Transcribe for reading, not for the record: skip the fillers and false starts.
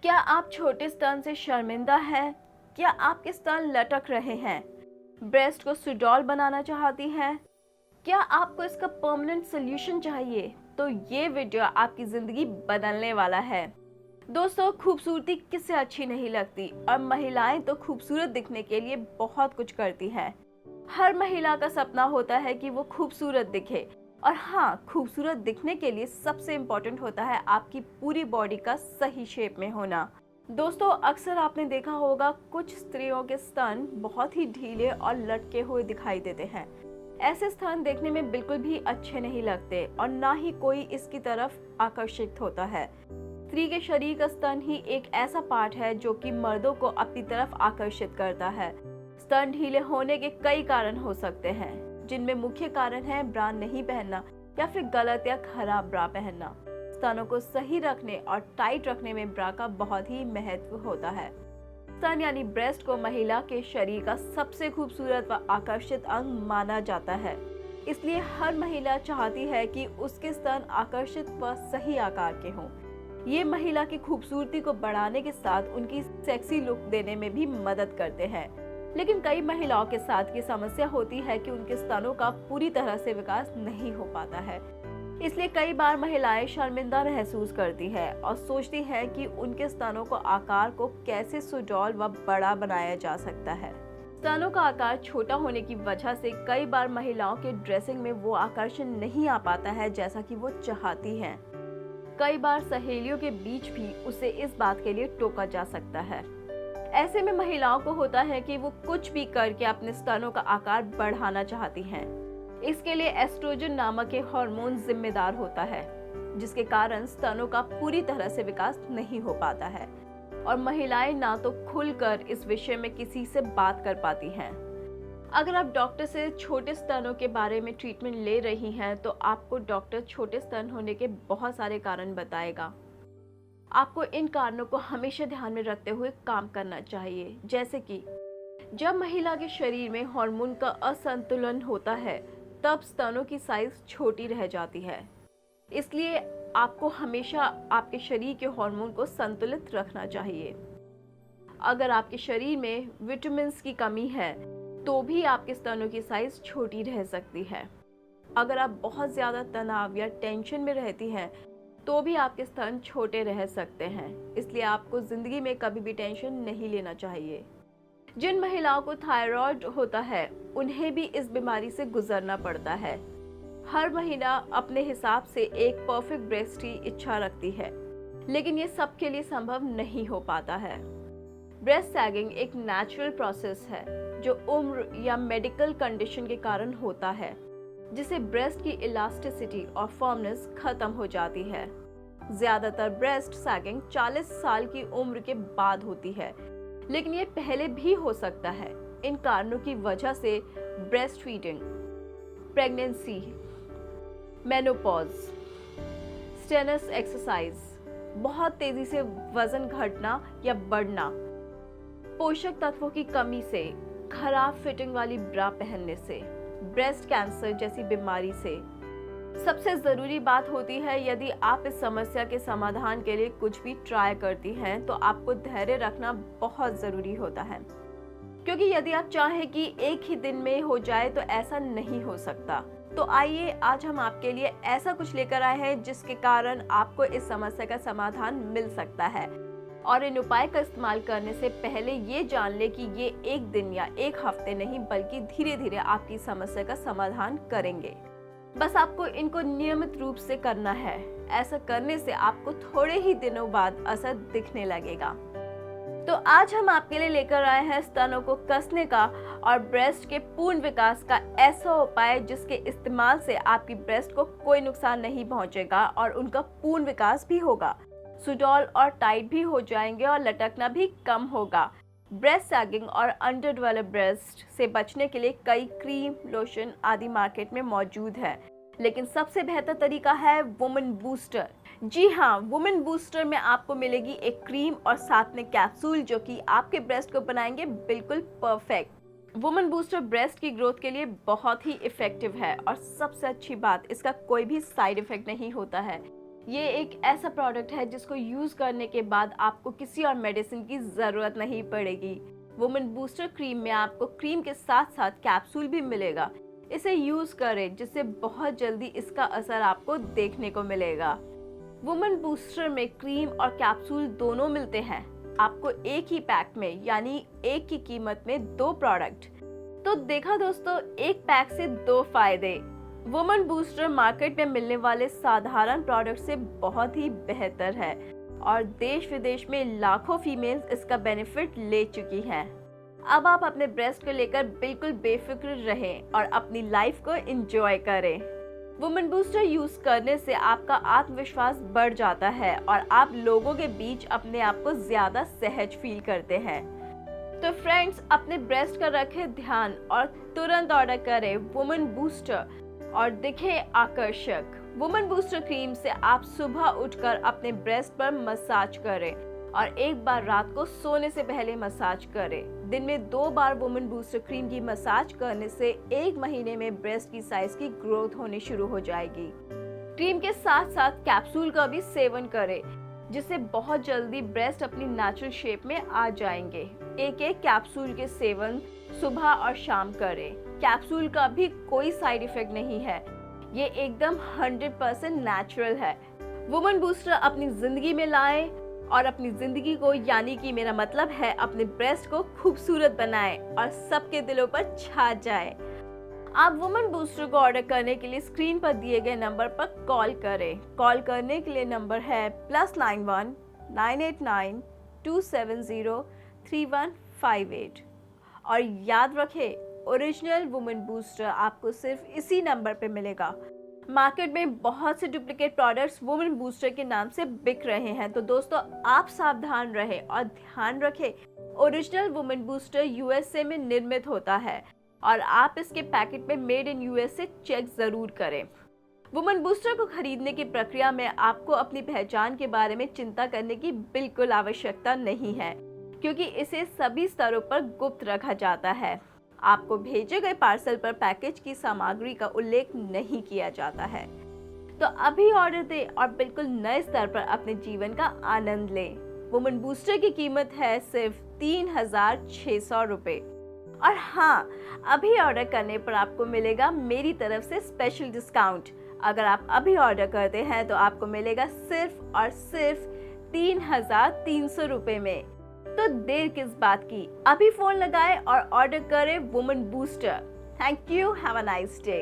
क्या आप छोटे स्तन से शर्मिंदा हैं? क्या आपके स्तन लटक रहे हैं? ब्रेस्ट को सुडौल बनाना चाहती हैं? क्या आपको इसका परमानेंट सोल्यूशन चाहिए? तो ये वीडियो आपकी ज़िंदगी बदलने वाला है। दोस्तों, खूबसूरती किससे अच्छी नहीं लगती और महिलाएं तो खूबसूरत दिखने के लिए बहुत कुछ करती हैं। हर महिला का सपना होता है कि वो खूबसूरत दिखे। और हाँ, खूबसूरत दिखने के लिए सबसे इम्पोर्टेंट होता है आपकी पूरी बॉडी का सही शेप में होना। दोस्तों, अक्सर आपने देखा होगा कुछ स्त्रियों के स्तन बहुत ही ढीले और लटके हुए दिखाई देते हैं। ऐसे स्तन देखने में बिल्कुल भी अच्छे नहीं लगते और ना ही कोई इसकी तरफ आकर्षित होता है। स्त्री के शरीर का स्तन ही एक ऐसा पार्ट है जो कि मर्दों को अपनी तरफ आकर्षित करता है। स्तन ढीले होने के कई कारण हो सकते हैं, जिनमें मुख्य कारण है ब्रा नहीं पहनना या फिर गलत या खराब ब्रा पहनना। स्तनों को सही रखने और टाइट रखने में ब्रा का बहुत ही महत्व होता है। स्तन यानी ब्रेस्ट को महिला के शरीर का सबसे खूबसूरत व आकर्षित अंग माना जाता है। इसलिए हर महिला चाहती है कि उसके स्तन आकर्षित व सही आकार के हों। ये महिला की खूबसूरती को बढ़ाने के साथ उनकी सेक्सी लुक देने में भी मदद करते हैं। लेकिन कई महिलाओं के साथ ये समस्या होती है कि उनके स्तनों का पूरी तरह से विकास नहीं हो पाता है। इसलिए कई बार महिलाएं शर्मिंदा महसूस करती है और सोचती है कि उनके स्तनों को आकार को कैसे सुडौल व बड़ा बनाया जा सकता है। स्तनों का आकार छोटा होने की वजह से कई बार महिलाओं के ड्रेसिंग में वो आकर्षण नहीं आ पाता है जैसा कि वो चाहती हैं। कई बार सहेलियों के बीच भी उसे इस बात के लिए टोका जा सकता है। ऐसे में महिलाओं को होता है कि वो कुछ भी करके अपने स्तनों का आकार बढ़ाना चाहती हैं। इसके लिए एस्ट्रोजन नामक एक हार्मोन जिम्मेदार होता है, जिसके कारण स्तनों का पूरी तरह से विकास नहीं हो पाता है और महिलाएं ना तो खुलकर इस विषय में किसी से बात कर पाती हैं। अगर आप डॉक्टर से छोटे स्तनों के बारे में ट्रीटमेंट ले रही हैं, तो आपको डॉक्टर छोटे स्तन होने के बहुत सारे कारण बताएगा। आपको इन कारणों को हमेशा ध्यान में रखते हुए काम करना चाहिए, जैसे कि जब महिला के शरीर में हार्मोन का असंतुलन होता है, तब स्तनों की साइज छोटी रह जाती है। इसलिए आपको हमेशा आपके शरीर के हार्मोन को संतुलित रखना चाहिए। अगर आपके शरीर में विटामिन की कमी है, तो भी आपके स्तनों की साइज छोटी रह सकती है। अगर आप बहुत ज़्यादा तनाव या टेंशन में रहती हैं, तो भी आपके स्तन छोटे रह सकते हैं। इसलिए आपको ज़िंदगी में कभी भी टेंशन नहीं लेना चाहिए। जिन महिलाओं को थायराइड होता है, उन्हें भी इस बीमारी से गुजरना पड़ता है। हर महिला अपने हिसाब से एक परफेक्ट ब्रेस्ट की इच्छा रखती है, लेकिन ये सबके लिए संभव नहीं हो पाता है। ब्रेस्ट सैगिंग एक नेचुरल प्रोसेस है जो उम्र या मेडिकल कंडीशन के कारण होता है, जिसे ब्रेस्ट की इलास्टिसिटी और फर्मनेस खत्म हो जाती है। ज्यादातर ब्रेस्ट सैगिंग 40 साल की उम्र के बाद होती है, लेकिन ये पहले भी हो सकता है। इन कारणों की वजह से breast feeding, pregnancy, menopause, stannous exercise, बहुत तेजी से वजन घटना या बढ़ना, पोषक तत्वों की कमी से, खराब फिटिंग वाली ब्रा पहनने से, ब्रेस्ट कैंसर जैसी बीमारी से। सबसे ज़रूरी बात होती है, यदि आप इस समस्या के समाधान के लिए कुछ भी ट्राई करती हैं, तो आपको धैर्य रखना बहुत ज़रूरी होता है, क्योंकि यदि आप चाहें कि एक ही दिन में हो जाए तो ऐसा नहीं हो सकता। तो आइए आज हम आपके लिए ऐसा कुछ लेकर आए हैं जिसके कारण आपको इस समस्या का समाधान मिल सकता है। और इन उपाय का इस्तेमाल करने से पहले ये जान ले कि ये एक दिन या एक हफ्ते नहीं, बल्कि धीरे धीरे आपकी समस्या का समाधान करेंगे। बस आपको इनको नियमित रूप से करना है। ऐसा करने से आपको थोड़े ही दिनों बाद असर दिखने लगेगा। तो आज हम आपके लिए लेकर आए हैं स्तनों को कसने का और ब्रेस्ट के पूर्ण विकास का ऐसा उपाय जिसके इस्तेमाल से आपकी ब्रेस्ट को कोई नुकसान नहीं पहुंचेगा और उनका पूर्ण विकास भी होगा, सुडौल और टाइट भी हो जाएंगे और लटकना भी कम होगा। ब्रेस्ट सैगिंग और अंडर डेवलप्ड ब्रेस्ट से बचने के लिए कई क्रीम, लोशन आदि मार्केट में मौजूद है, लेकिन सबसे बेहतर तरीका है वुमेन बूस्टर। जी हाँ, वुमेन बूस्टर में आपको मिलेगी एक क्रीम और साथ में कैप्सूल, जो कि आपके ब्रेस्ट को बनाएंगे बिल्कुल परफेक्ट। वुमेन बूस्टर ब्रेस्ट की ग्रोथ के लिए बहुत ही इफेक्टिव है और सबसे अच्छी बात, इसका कोई भी साइड इफेक्ट नहीं होता है। ये एक ऐसा प्रोडक्ट है जिसको यूज़ करने के बाद आपको किसी और मेडिसिन की ज़रूरत नहीं पड़ेगी। वुमेन बूस्टर क्रीम में आपको क्रीम के साथ साथ कैप्सूल भी मिलेगा। इसे यूज़ करें जिससे बहुत जल्दी इसका असर आपको देखने को मिलेगा। वुमेन बूस्टर में क्रीम और कैप्सूल दोनों मिलते हैं आपको एक ही पैक में, यानी एक की कीमत में 2 प्रोडक्ट। तो देखा दोस्तों, एक पैक से 2 फायदे। वुमेन बूस्टर मार्केट में मिलने वाले साधारण प्रोडक्ट से बहुत ही बेहतर है और देश विदेश में लाखों फीमेल्स इसका बेनिफिट ले चुकी हैं। अब आप अपने ब्रेस्ट को लेकर बिल्कुल बेफिक्र रहें और अपनी लाइफ को एंजॉय करें। वुमेन बूस्टर यूज करने से आपका आत्मविश्वास बढ़ जाता है और आप लोगों के बीच अपने आप को ज्यादा सहज फील करते हैं। तो फ्रेंड्स, अपने ब्रेस्ट का रखें ध्यान और तुरंत ऑर्डर करें वुमेन बूस्टर और दिखे आकर्षक। वुमेन बूस्टर क्रीम से आप सुबह उठकर अपने ब्रेस्ट पर मसाज करें और एक बार रात को सोने से पहले मसाज करें। दिन में 2 बार वुमेन बूस्टर क्रीम की मसाज करने से 1 महीने में ब्रेस्ट की साइज की ग्रोथ होनी शुरू हो जाएगी। क्रीम के साथ साथ कैप्सूल का भी सेवन करें जिससे बहुत जल्दी ब्रेस्ट अपनी नेचुरल शेप में आ जाएंगे। एक कैप्सूल के सेवन सुबह और शाम करें। कैप्सूल का भी कोई साइड इफेक्ट नहीं है, ये एकदम 100% नेचुरल है। वुमेन बूस्टर अपनी जिंदगी में लाएं और अपनी जिंदगी को, यानी कि मेरा मतलब है अपने ब्रेस्ट को खूबसूरत बनाएं और सबके दिलों पर छा जाए। आप वुमेन बूस्टर को ऑर्डर करने के लिए स्क्रीन पर दिए गए नंबर पर कॉल करें। कॉल करने के लिए नंबर है +91 989 270 3158 और याद रखें, ओरिजिनल वुमेन बूस्टर आपको सिर्फ इसी नंबर पे मिलेगा। मार्केट में बहुत से डुप्लीकेट प्रोडक्ट्स वुमेन बूस्टर के नाम से बिक रहे हैं, तो दोस्तों आप सावधान रहें और ध्यान रखें, ओरिजिनल वुमेन बूस्टर यूएसए में निर्मित होता है और आप इसके पैकेट में मेड इन यूएसए चेक जरूर करें। वुमेन बूस्टर को खरीदने की प्रक्रिया में आपको अपनी पहचान के बारे में चिंता करने की बिल्कुल आवश्यकता नहीं है, क्योंकि इसे सभी स्तरों पर गुप्त रखा जाता है। आपको भेजे गए पार्सल पर पैकेज की सामग्री का उल्लेख नहीं किया जाता है। तो अभी ऑर्डर दें और बिल्कुल नए स्तर पर अपने जीवन का आनंद लें। वुमेन बूस्टर की कीमत है सिर्फ 3600 रुपए। और हाँ, अभी ऑर्डर करने पर आपको मिलेगा मेरी तरफ से स्पेशल डिस्काउंट। अगर आप अभी ऑर्डर करते हैं तो आपको मिलेगा सिर्फ और सिर्फ 3300 रुपए में। तो देर किस बात की, अभी फोन लगाएं और ऑर्डर करें women booster. Thank you, have a nice day.